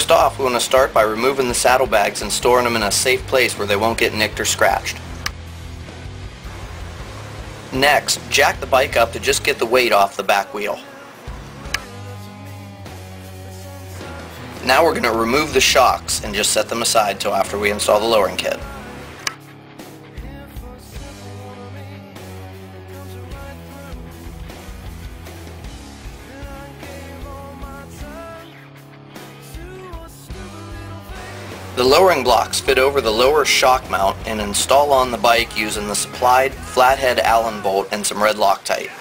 First off, we want to start by removing the saddlebags and storing them in a safe place where they won't get nicked or scratched. Next, jack the bike up to just get the weight off the back wheel. Now we're going to remove the shocks and just set them aside till after we install the lowering kit. The lowering blocks fit over the lower shock mount and install on the bike using the supplied flathead Allen bolt and some red Loctite.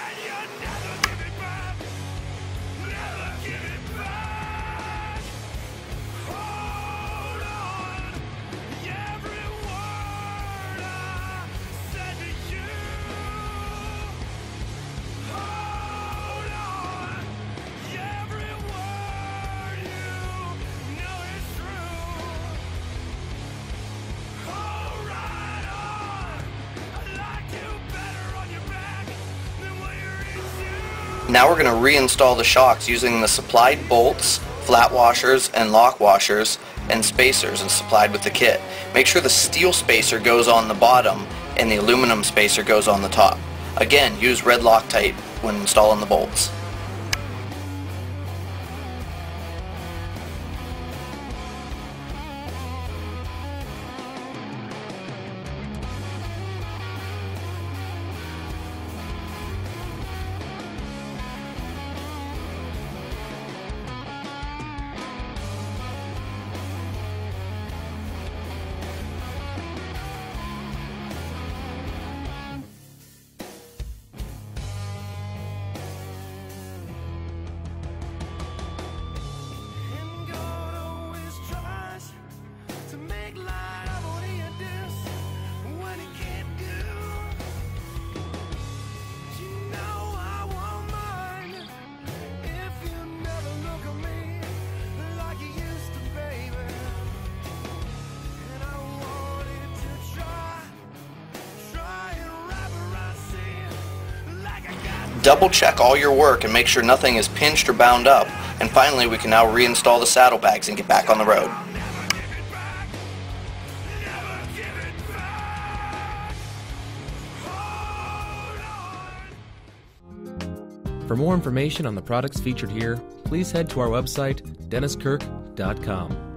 Now we're going to reinstall the shocks using the supplied bolts, flat washers, and lock washers, and spacers and supplied with the kit. Make sure the steel spacer goes on the bottom and the aluminum spacer goes on the top. Again, use red Loctite when installing the bolts. Double check all your work and make sure nothing is pinched or bound up. And finally, we can now reinstall the saddlebags and get back on the road. For more information on the products featured here, please head to our website, DennisKirk.com.